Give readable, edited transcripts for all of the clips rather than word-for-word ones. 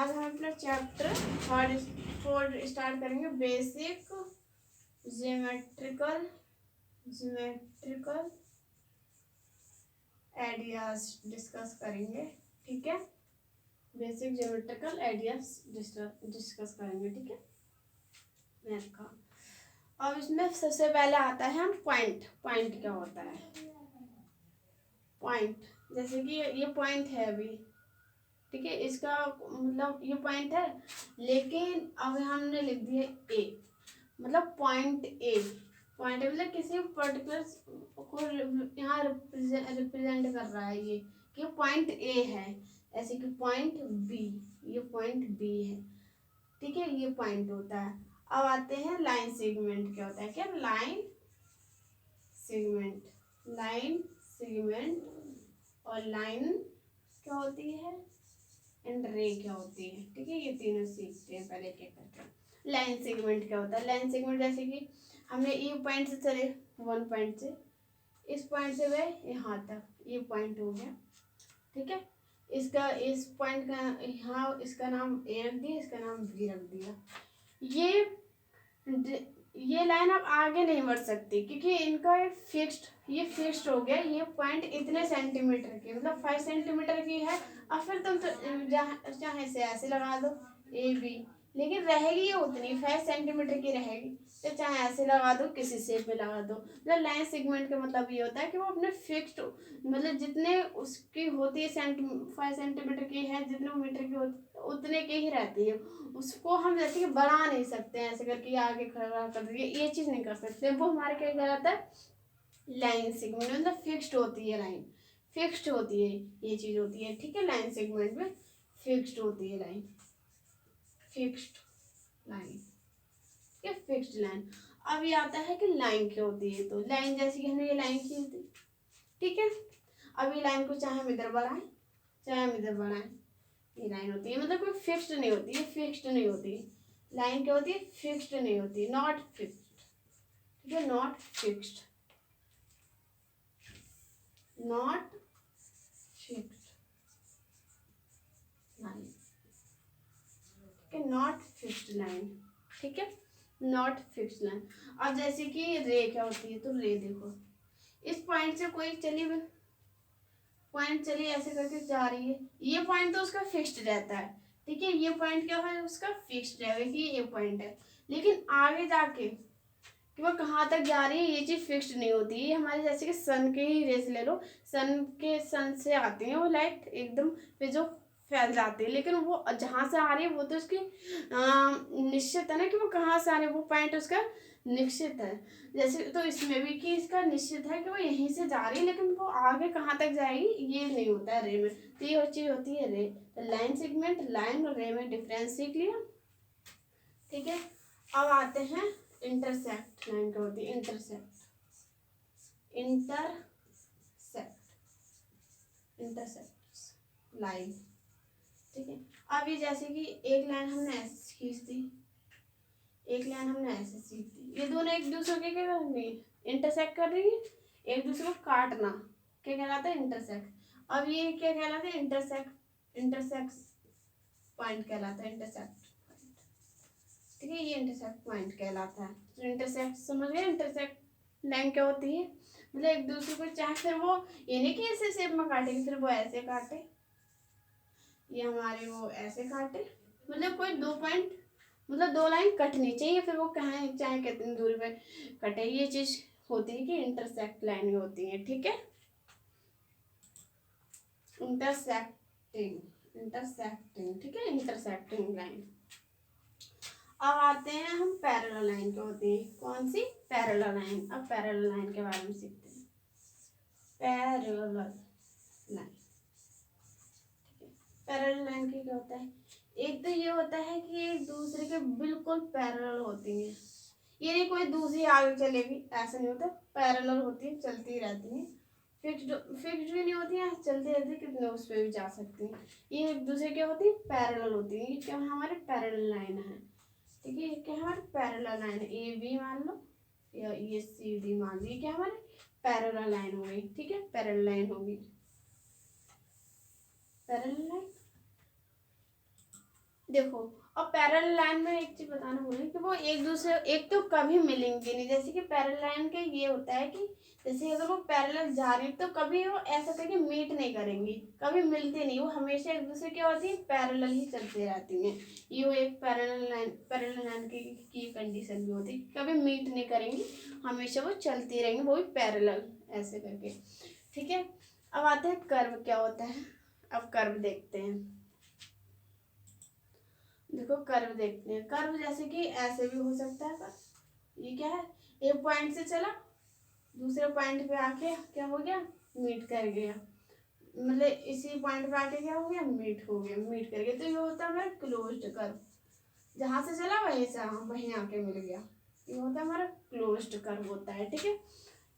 आज हम अपना चैप्टर 4 स्टार्ट करेंगे। बेसिक ज्योमेट्रिकल आइडियाज डिस्कस करेंगे। ठीक है, बेसिक ज्योमेट्रिकल आइडियाज डिस्कस करेंगे। ठीक है, मैथ का। अब इसमें सबसे पहले आता है हम पॉइंट क्या होता है। पॉइंट जैसे कि ये पॉइंट है अभी, ठीक है, इसका मतलब ये पॉइंट है, लेकिन अब हमने लिख दिया ए, मतलब पॉइंट ए मतलब किसी पर्टिकुलर को यहाँ रिप्रेजेंट कर रहा है ये कि पॉइंट ए है, ऐसे कि पॉइंट बी, ये पॉइंट बी है। ठीक है, ये पॉइंट होता है। अब आते हैं लाइन सेगमेंट क्या होता है। क्या लाइन सेगमेंट और लाइन क्या होती है एंड रे क्या होती है। ठीक है, ये तीनों सीखते हैं पहले क्या करके। लाइन सेगमेंट क्या होता है। लाइन सेगमेंट जैसे कि हमने ये पॉइंट से चले, 1 पॉइंट से, इस पॉइंट से गए यहाँ तक, ये पॉइंट हो गया। ठीक है, इसका इस पॉइंट का यहाँ इसका नाम ए रख दिया, इसका नाम बी रख दिया। ये लाइन अब आगे नहीं बढ़ सकती क्योंकि इनका एक फिक्स्ड हो गया। ये पॉइंट इतने सेंटीमीटर की, मतलब 5 सेंटीमीटर की है। और फिर तुम तो चाहे से ऐसे लगा दो ए बी, लेकिन रहेगी ये उतनी 5 सेंटीमीटर की रहेगी। तो चाहे ऐसे लगा दो, किसी शेप में लगा दो। मतलब लाइन सेगमेंट का मतलब ये होता है कि वो अपने फिक्स्ड, मतलब जितने उसकी होती है 5 सेंटीमीटर की है, जितने मीटर की होती उतने की ही रहती है। उसको हम जैसे कि बढ़ा नहीं सकते हैं ऐसे करके आगे खड़ा कर दिए, ये चीज़ नहीं कर सकते। वो हमारे क्या कहलाता है, लाइन सेगमेंट, मतलब फिक्स्ड होती है लाइन, फिक्स्ड होती है, ये चीज़ होती है। ठीक है, लाइन सेगमेंट में फिक्स्ड होती है लाइन, फिक्स्ड लाइन, ये फिक्स्ड लाइन। अब ये आता है कि लाइन क्या होती है। तो लाइन जैसे कि हमने ये लाइन की थी, ठीक है, अब ये लाइन को चाहे हम इधर बढ़ाएं चाहे हम इधर बढ़ाएं, ये लाइन होती है, मतलब कोई फिक्स्ड नहीं होती है, फिक्स्ड नहीं होती लाइन क्या होती है, फिक्स्ड नहीं होती, नॉट फिक्स्ड। ठीक है, not fixed, not fixed line. ठीक है, नॉट फिक्स्ड लाइन। ठीक है, नॉट फिक्स्ड लाइन। अब जैसे कि रे क्या होती है, तो रे देखो, इस पॉइंट से कोई पॉइंट चली ऐसे करके जा रही है, ये पॉइंट तो उसका फिक्स्ड रहता है। ठीक है, ये पॉइंट क्या है, उसका फिक्स्ड रहेगा कि ये पॉइंट है, लेकिन आगे जाके कि वो कहाँ तक जा रही है ये चीज़ फिक्स्ड नहीं होती। ये हमारे जैसे कि सन के ही रेस ले लो, सन से आते हैं वो लाइट एकदम पे जो फैल जाती है, लेकिन वो जहाँ से आ रही है वो तो उसकी निश्चित है ना कि वो कहाँ से आ रही है, वो पॉइंट उसका निश्चित है। जैसे तो इसमें भी कि इसका निश्चित है कि वो यहीं से जा रही है, लेकिन वो आगे कहाँ तक जाएगी ये नहीं होता है रे में। तो ये चीज़ होती है रे। तो लाइन सेगमेंट, लाइन और रे में डिफरेंस सीख लिया। ठीक है, अब आते हैं इंटरसेक्ट लाइन क्या होती है। Intersect line. ठीक है, अब ये जैसे कि एक लाइन हमने ऐसे खींच दी, एक लाइन हमने ऐसे खींच दी, ये दोनों एक दूसरे के क्या कर रही है, इंटरसेक्ट कर रही है, एक दूसरे को काटना क्या कहलाता है, इंटरसेक्ट। अब ये क्या कहलाता है, इंटरसेक्ट पॉइंट कहलाता है, इंटरसेक्ट। ठीक है, ये इंटरसेक्ट पॉइंट कहलाता है। तो इंटरसेक्ट समझ गए, इंटरसेक्ट लाइन क्या होती है, मतलब एक दूसरे को चाहे फिर वो ये नहीं कि ऐसे शेप में काटेगी, फिर वो ऐसे काटे, ये हमारे वो ऐसे काटे, मतलब कोई 2 पॉइंट, मतलब 2 लाइन कटनी चाहिए, फिर वो कहाँ चाहे कितनी दूरी पे कटे, ये चीज होती है कि इंटरसेक्ट लाइन होती है। ठीक है, इंटरसेक्टिंग। ठीक है, इंटरसेक्टिंग लाइन। अब आते हैं हम पैरेलल लाइन क्या होती है। कौन सी, पैरेलल लाइन। अब पैरेलल लाइन के बारे में सीखते हैं। पैरेलल लाइन, पैरेलल लाइन की क्या होता है, एक तो ये होता है कि एक दूसरे के बिल्कुल पैरेलल होती है, ये नहीं कोई दूसरी आगे चलेगी, ऐसा नहीं होता, पैरेलल होती है, चलती रहती है, फिक्स्ड भी नहीं होती है, चलती रहती है, कितने उस पर भी जा सकती है। ये एक दूसरे क्या होती है, पैरेलल होती है। ये क्या हमारे पैरेलल लाइन है। ठीक है, ये क्या हमारे पैरेलल लाइन है, ए बी मान लो या ये सी डी मान लो, ये क्या हमारे पैरेलल लाइन हो गई। ठीक है, पैरेलल लाइन होगी, पैरेलल लाइन। देखो, और पैरेलल लाइन में एक चीज बताना भूली कि वो एक दूसरे, एक तो कभी मिलेंगे नहीं। जैसे कि पैरेलल लाइन के ये होता है कि जैसे अगर वो पैरेलल जा रही तो कभी वो ऐसा करके मीट नहीं करेंगी, कभी मिलते नहीं, वो हमेशा एक दूसरे क्या होती है, पैरेलल ही चलते रहती हैं। ये वो एक पैरेलल लाइन की कंडीशन भी होती है, कभी मीट नहीं करेंगी, हमेशा वो चलती रहेंगी, वो भी पैरेलल ऐसे करके। ठीक है, अब आते हैं कर्व क्या होता है। अब कर्व देखते हैं। देखो कर्व देखते हैं। कर्व जैसे कि ऐसे भी हो सकता है। ये क्या है, एक पॉइंट से चला, दूसरे पॉइंट पे आके क्या हो गया, मीट कर गया, मतलब इसी पॉइंट पे आके क्या हो गया, मीट हो गया, मीट कर गया। तो ये होता है हमारा क्लोज्ड कर्व। जहां से चला वहीं से वहीं आके मिल गया, ये होता है हमारा क्लोज्ड कर्व होता है। ठीक है,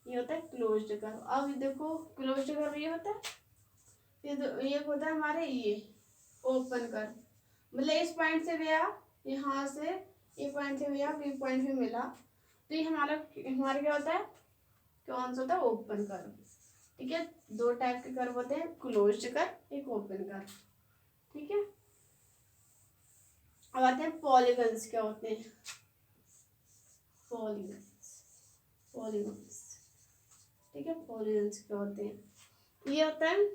ये होता है क्लोज्ड कर्व। अब देखो क्लोज्ड कर्व ये होता है, ये होता है हमारे ये ओपन कर्व। मतलब इस पॉइंट से गया, यहाँ से ए पॉइंट से गया, बी पॉइंट भी मिला, तो ये हमारा हमारा क्या होता है, कौन सा होता है, ओपन कर्व। ठीक है, दो टाइप के कर्व होते हैं, क्लोज्ड कर्व, एक ओपन कर्व। ठीक है, अब आते हैं पॉलीगन्स क्या होते हैं। पॉलीगन्स, पॉलीगन्स, ठीक है, पॉलीगन्स क्या होते हैं, ये होता है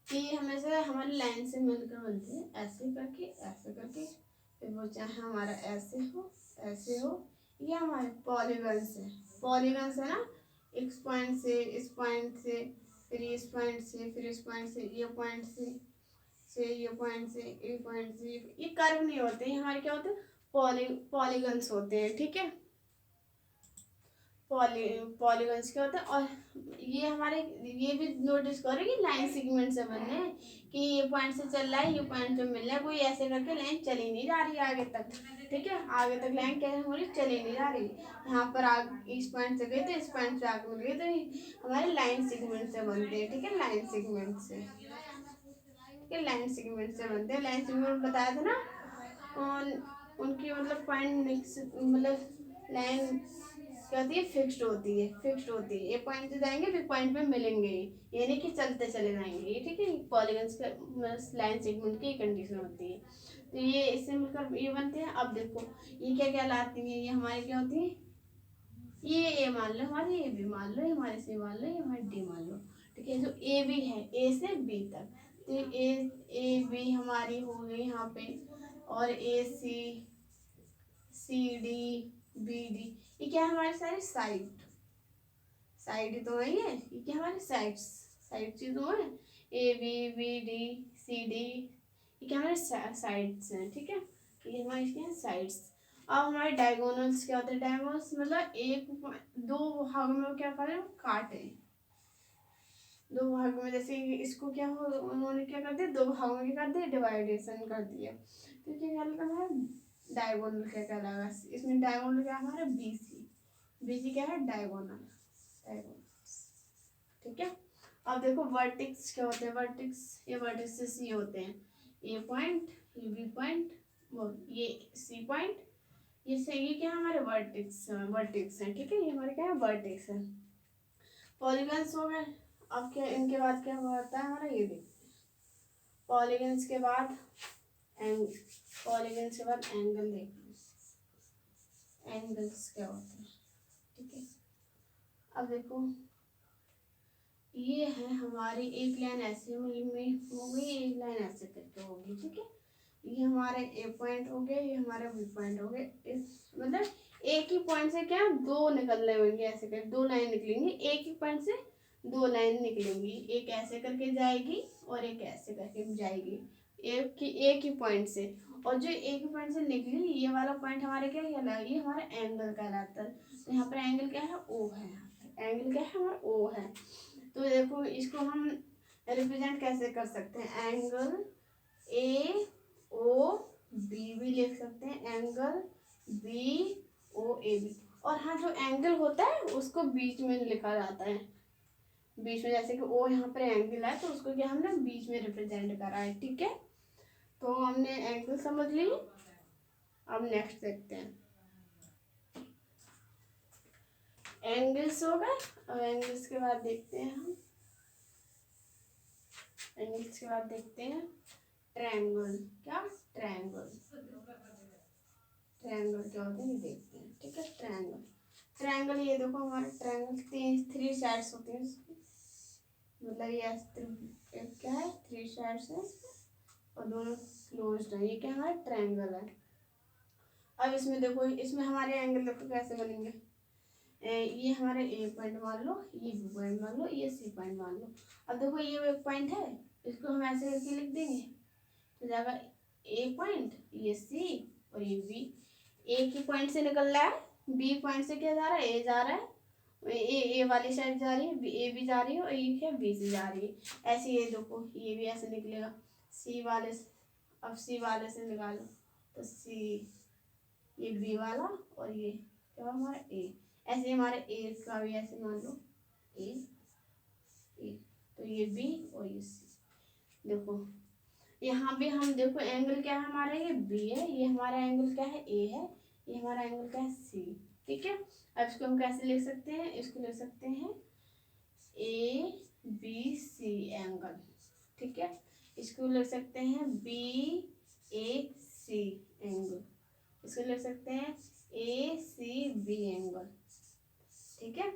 कि हमेशा हमारी लाइन से मिलकर बनते हैं, ऐसे करके ऐसे करके, फिर वो चाहे हमारा ऐसे हो ऐसे हो, ये हमारे पॉलीगन्स है। पॉलीगन्स है ना, इस पॉइंट से इस पॉइंट से, फिर इस पॉइंट से, फिर इस पॉइंट से, ये पॉइंट से ये पॉइंट से, ये पॉइंट से, ये कर्व नहीं होते, ये हमारे क्या होते हैं, पॉलीगन्स होते हैं। ठीक है, पॉलीगन्स क्या होता है। और ये हमारे, ये भी नोटिस करो कि लाइन सेगमेंट से बने हैं, कि ये पॉइंट से चल रहा है, ये पॉइंट से मिल रहा है, कोई ऐसे करके लाइन चली नहीं जा रही है आगे तक। ठीक है, आगे तक लाइन कैसे हो रही, चली नहीं जा रही, यहाँ पर आगे इस पॉइंट से गए तो इस पॉइंट से आगे मिल गए, तो ये हमारे लाइन सेगमेंट से बनते हैं। ठीक है, लाइन सेगमेंट से, ठीक है, लाइन सेगमेंट से बनते हैं। लाइन सेगमेंट बताया था ना, उनकी मतलब पॉइंट मतलब लाइन क्या होती है, फिक्स्ड होती है, फिक्स्ड होती है, एक पॉइंट से जाएंगे फिर पॉइंट पे मिलेंगे, ये नहीं कि चलते चले जाएंगे। ठीक है, पॉलीगन्स का लाइन सेगमेंट की कंडीशन होती है। तो ये इससे मिलकर ये बनते हैं। अब देखो ये क्या क्या लाती है, ये हमारे क्या होती है, ये ए मान लो हमारे, ए बी मान लो, ये हमारे सी मान लो, ये हमारे डी मान लो। ठीक है, जो ए बी है, ए से बी तक, तो ए बी हमारी हो गई यहाँ पे, और ए सी, सी डी, बी डी, ये क्या है हमारे सारे साइड, साइड तो है, ये क्या हमारे साइड्स, साइड चीज़ों है, A B D C D, ये क्या हमारे साइड्स हैं। ठीक है, ये हमारे क्या है, साइड्स। अब हमारे डायगोनल्स क्या होते हैं, डायगोनल्स मतलब एक दो भागों में क्या करें, काटे, दो भाग में, जैसे इसको क्या हो, उन्होंने क्या कर दिया, दो भागों में क्या कर दिया, डिवाइडेशन कर दिया, तो क्या कहलाता है, डायगोनल क्या कहलाएगा। इसमें डायगोनल क्या है हमारा, बीसी, बीसी क्या है, डायगोनल, डायगोनल। ठीक है, अब देखो वर्टिक्स क्या होते हैं, वर्टिक्स, ये वर्टिक्स ये होते हैं, ए पॉइंट, ये बी पॉइंट, वो ये सी पॉइंट, ये से ये क्या है हमारे वर्टिक्स, वर्टिक्स है। ठीक है, ये हमारे क्या है, वर्टिक्स है। पॉलीगन्स हो गए। अब क्या इनके बाद क्या होता है हमारा, ये देखते हैं। पॉलीगन्स के बाद पॉलीगन्स के बाद एंगल देखते हैं, एंगल्स क्या होते हैं। ठीक है, अब देखो ये है हमारी एक लाइन ऐसे में होगी, एक लाइन ऐसे करके होगी। ठीक है, ये हमारे ए पॉइंट हो गए, ये हमारा बी पॉइंट हो गए। इस मतलब एक ही पॉइंट से क्या दो निकल रहे होंगे, ऐसे कर दो लाइन निकलेंगी, एक ही पॉइंट से दो लाइन निकलेंगी, एक ऐसे करके जाएगी और एक ऐसे करके जाएगी, एक ही पॉइंट से। और जो एक ही पॉइंट से निकली, ये वाला पॉइंट हमारे क्या कहलाएगा, ये हमारा एंगल कहलाता है। तो यहाँ पर एंगल क्या है, ओ है, एंगल क्या है हमारा, ओ है। तो देखो इसको हम रिप्रेजेंट कैसे कर सकते हैं, एंगल ए ओ बी भी लिख सकते हैं, angle B O A B. और हाँ, जो एंगल होता है उसको बीच में लिखा जाता है, बीच में, जैसे कि ओ यहाँ पर एंगल है तो उसको क्या हमने बीच में रिप्रेजेंट करा है। ठीक है, तो हमने एंगल समझ ली। अब नेक्स्ट देखते हैं, एंगल्स हो गए। अब एंगल्स के बाद देखते हैं हम, एंगल्स के बाद देखते हैं ट्रायंगल, क्या ट्रायंगल, ट्रायंगल क्या होता है ये देखते हैं। ठीक है, ट्रायंगल, ट्रायंगल ये देखो हमारे ट्रायंगल तीन थ्री साइड्स होती हैं इसकी, मतलब ये एक क्या है थ्री साइड्स है और दोनों क्लोज्ड है, ये क्या हमारा ट्रायंगल है। अब इसमें देखो, इसमें हमारे एंगल देखो कैसे बनेंगे। ये हमारे ए पॉइंट मान लो, ये बी पॉइंट मान लो, ये सी पॉइंट मान लो। अब देखो ये एक पॉइंट है, इसको हम ऐसे करके लिख देंगे तो जाएगा ए पॉइंट, ये सी और ये बी। ए की पॉइंट से निकल रहा है, बी पॉइंट से क्या जा रहा है, ए जा रहा है, ए वाली साइड जा रही है, ए भी जा रही है और ये क्या बी से जा रही है। ऐसे ये देखो ये भी ऐसे निकलेगा सी वाले से। अब सी वाले से निकालो तो सी, ये बी वाला और ये क्या हमारा ए। ऐसे हमारे ए का भी ऐसे मान लो ए, ए तो ये बी और ये सी। देखो यहाँ भी हम देखो एंगल क्या है हमारा, ये बी है, ये हमारा एंगल क्या है ए है, ये हमारा एंगल क्या है सी। ठीक है, अब इसको हम कैसे लिख सकते हैं, इसको लिख सकते हैं ए बी सी एंगल। ठीक है, इसको लिख सकते हैं बी ए सी एंगल, इसको लिख सकते हैं ए सी बी एंगल। ठीक है,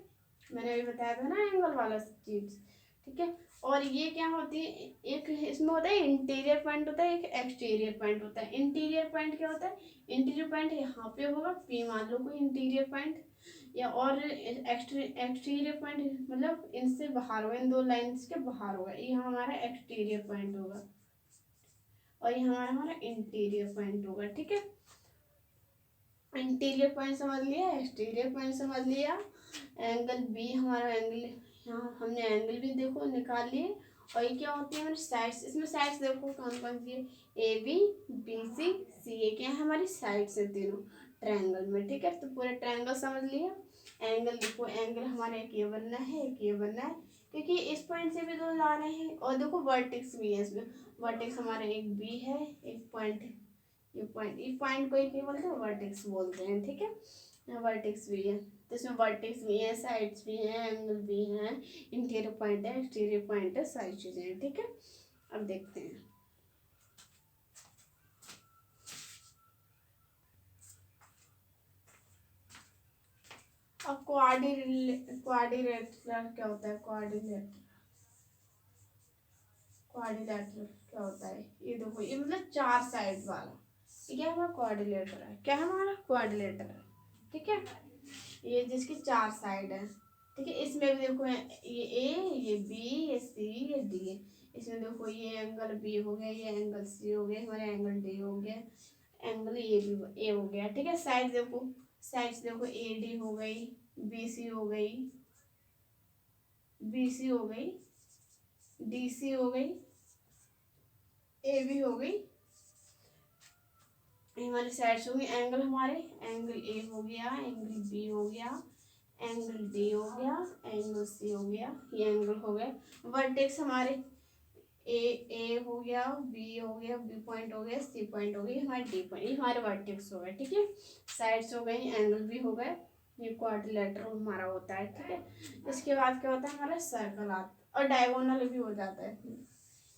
मैंने अभी बताया था ना एंगल वाला चीज। ठीक है, और ये क्या होती है, एक इसमें होता है इंटीरियर पॉइंट होता है, एक एक्सटीरियर पॉइंट होता है। इंटीरियर पॉइंट क्या होता है, इंटीरियर पॉइंट यहाँ पे होगा पी मान लो कोई इंटीरियर पॉइंट, या और एक्सटीरियर पॉइंट मतलब इनसे बाहर होगा, इन दो लाइंस के बाहर होगा, ये हमारा एक्सटीरियर पॉइंट होगा और ये हमारा इंटीरियर पॉइंट होगा। ठीक है, इंटीरियर पॉइंट समझ लिया, एक्सटीरियर पॉइंट समझ लिया, एंगल बी हमारा एंगल, यहाँ हमने एंगल भी देखो निकाल लिए। और ये क्या होती है हमारी साइड्स, इसमें साइड्स देखो कौन कौन सी है, ए बी बी सी सी, ये क्या है हमारी साइड्स है तीनों ट्रायंगल में। ठीक है, तो पूरे ट्रायंगल समझ लिया। एंगल देखो, एंगल हमारे एक ये बनना है, एक ये बनना है, क्योंकि इस पॉइंट से भी दो ला रहे हैं। और देखो वर्टेक्स भी है इसमें, वर्टेक्स हमारे एक बी है, एक पॉइंट है, ये पॉइंट को क्या बोलते हैं, वर्टेक्स बोलते हैं। ठीक है, वर्टेक्स भी है, तो इसमें वर्टेक्स भी है, साइड्स भी हैं, एंगल भी हैं, इंटीरियर पॉइंट है, एक्सटीरियर पॉइंट है, सारी चीज़ें हैं। ठीक है, अब देखते हैं। अब क्वाड्रिलेटरल क्या होता है, क्वाड्रिलेटरल क्या होता है, ये देखो ये मतलब चार साइड वाला, ये क्या हमारा क्वाड्रिलेटर है, क्या है हमारा क्वाड्रिलेटर है। ठीक है, ये जिसकी चार साइड है। ठीक है, इसमें भी देखो ये ए, ये बी, ये सी, ये डी है। इसमें देखो ये एंगल बी हो गया, ये एंगल सी हो गया, हमारा एंगल डी हो गया, एंगल ए भी ए हो गया। ठीक है, साइड देखो, साइड्स देखो ए डी हो गई, बी सी हो गई, बी सी हो गई, डी सी हो गई, ए बी हो गई, हमारी साइड्स होगी। एंगल हमारे एंगल ए हो गया, एंगल बी हो गया, एंगल डी हो गया, एंगल सी हो गया, ये एंगल हो गए। वर्टेक्स हमारे ए हो गया, बी हो गया, बी पॉइंट हो गया, सी पॉइंट हो गई, हमारे डी पॉइंट, ये हमारे वर्टेक्स हो गए। ठीक है, साइड्स हो गई, एंगल भी हो गए, ये क्वाड्रिलेटरल हमारा होता है। ठीक है, इसके बाद क्या होता है हमारा सर्कल आता और डायगोनल भी हो जाता है।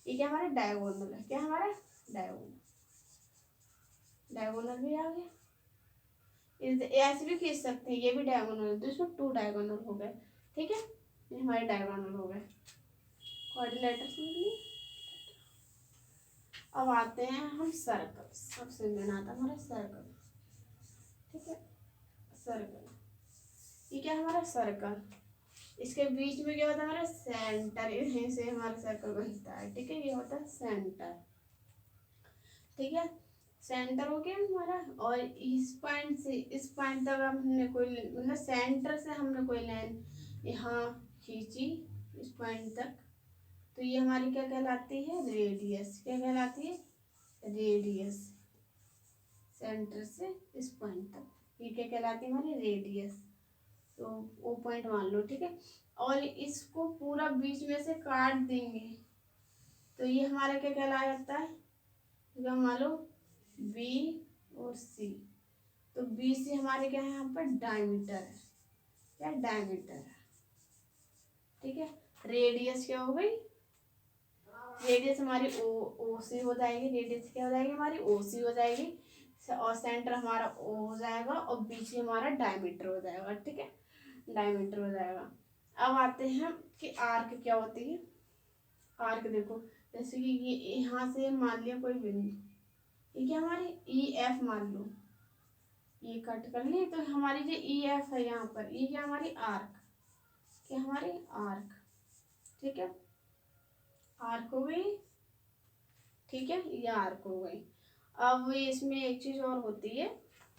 ये क्या हमारा डायगोनल है, क्या हमारा डायगोनल, डायगोनल भी आ गया। ऐसे भी खींच सकते हैं, ये भी डायगोनल, तो इसमें टू डायगोनल हो गए। ठीक है, ये हमारे डायगोनल हो गए, क्वाड्रिलेटर समझ लिए। अब आते हैं हम सर्कल, सबसे मेन आता है हमारा सर्कल। ठीक है, सर्कल, ये क्या है हमारा सर्कल, इसके बीच में क्या होता है हमारा सेंटर, यहीं से हमारा सर्कल बनता है। ठीक है, ये होता है सेंटर। ठीक है, सेंटर हो गया हमारा, और इस पॉइंट से इस पॉइंट तक हमने कोई मतलब सेंटर से हमने कोई लाइन यहाँ खींची इस पॉइंट तक, तो ये हमारी क्या कहलाती है, रेडियस। क्या कहलाती है, रेडियस। सेंटर से इस पॉइंट तक ये क्या कहलाती है हमारी रेडियस, तो वो पॉइंट मान लो। ठीक है, और इसको पूरा बीच में से काट देंगे तो ये हमारा क्या कहला जाता है, मान लो बी और सी, तो बी सी हमारे क्या है यहाँ पर डायमीटर है, क्या डायमीटर है। ठीक है, रेडियस क्या हो गई, रेडियस हमारी ओ सी हो जाएगी, रेडियस क्या हो जाएगी हमारी ओ सी हो जाएगी, और सेंटर हमारा ओ हो जाएगा, और बीच में हमारा डायमीटर हो जाएगा। ठीक है, डायमीटर हो जाएगा। अब आते हैं कि आर्क क्या होती है। आर्क देखो, जैसे कि ये यहाँ से मान लिया कोई बिंदु, ये क्या हमारी ई एफ मान लो, ये कट कर लिए तो हमारी जो ई एफ है यहाँ पर, ये क्या हमारी आर्क, क्या हमारी आर्क। ठीक है, आर्क हो गई। ठीक है, ये आर्क हो गई। अब इसमें एक चीज और होती है।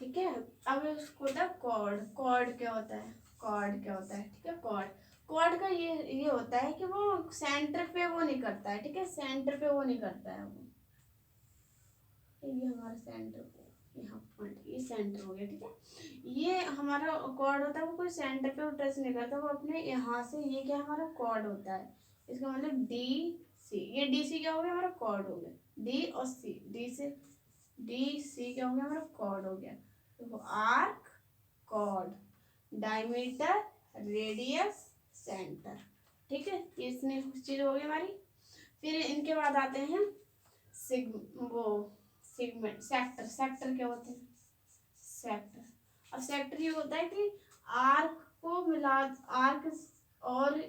ठीक है, अब उसको होता है कॉर्ड। कॉर्ड क्या होता है, कॉर्ड क्या होता है, ठीक है, कॉर्ड, कॉर्ड का ये होता है कि वो सेंटर पे वो नहीं करता है। ठीक है, सेंटर पे वो नहीं करता है वो, ये हमारा सेंटर, यहाँ पॉइंट, ये सेंटर हो गया। ठीक है, ये हमारा कॉर्ड होता है, वो कोई सेंटर पे टच नहीं करता, वो अपने यहाँ से, ये क्या हमारा कॉर्ड होता है, इसका मतलब डी सी, ये डी सी क्या हो गया हमारा कॉर्ड हो गया, डी और सी, डी से डी सी क्या हो गया हमारा कॉर्ड हो गया। तो arc, chord, diameter, radius, centre. ठीक है, इतनी चीज हो गई हमारी। फिर इनके बाद आते हैं वो सेगमेंट, सेक्टर। सेक्टर क्या होते हैं, सेक्टर। अब सेक्टर ये होता है कि आर्क को मिला, आर्क और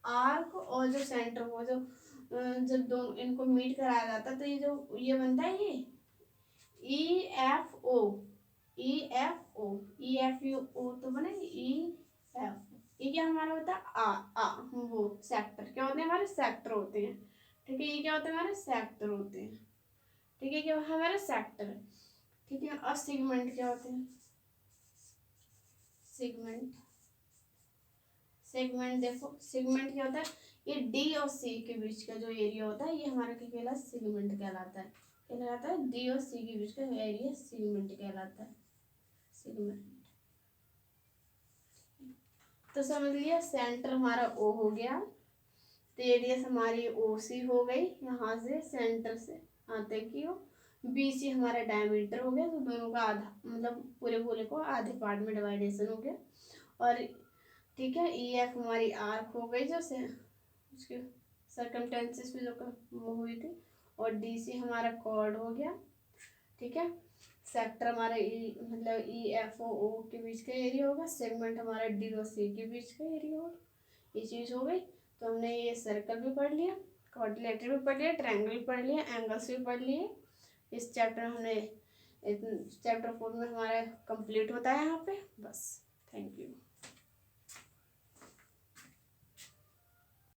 आर्क और जो सेंटर हो, जो जब दोनों इनको मीट कराया जाता है तो ये जो ये बनता है, ये E F O, E F O, E F U O तो बने ई एफ। ये क्या हमारा होता है आ वो सेक्टर क्या होते हैं हमारे, सेक्टर होते हैं। ठीक है, ये क्या होते हैं हमारे सेक्टर होते हैं। ठीक है, क्या हमारे सेक्टर। ठीक है, और सेगमेंट क्या होते हैं, सेगमेंट। सेगमेंट देखो, सेगमेंट क्या होता है, ये डी और सी के बीच का जो एरिया होता है, ये हमारा क्या कहलाता है, सेगमेंट कहलाता है। कहलाता है डी और सी के बीच का एरिया सेगमेंट कहलाता है, सेगमेंट। तो समझ लिया, सेंटर हमारा ओ हो गया, रेडियस हमारी ओ सी हो गई, यहाँ से सेंटर से आते की हो, बी सी हमारा डायमीटर हो गया, तो दोनों का आधा, मतलब पूरे पूरे को आधे पार्ट में डिवाइडेशन हो गया। और ठीक है, ई एफ हमारी आर्क हो गई, जो से उसके सर्कमटेंसेस में जो वो हुई थी, और डी सी हमारा कॉर्ड हो गया। ठीक है, सेक्टर हमारा ई, मतलब ई एफ ओ के बीच का एरिया होगा, सेगमेंट हमारा डी और सी के बीच का एरिया होगा। ये चीज़ हो गई। तो हमने ये सर्कल भी पढ़ लिया, क्वाड्रिलेटरल भी पढ़ लिया, ट्रायंगल भी पढ़ लिया, एंगल्स भी पढ़ लिए। इस चैप्टर हमने, चैप्टर 4 में हमारा कंप्लीट होता है यहाँ पे। बस, थैंक यू।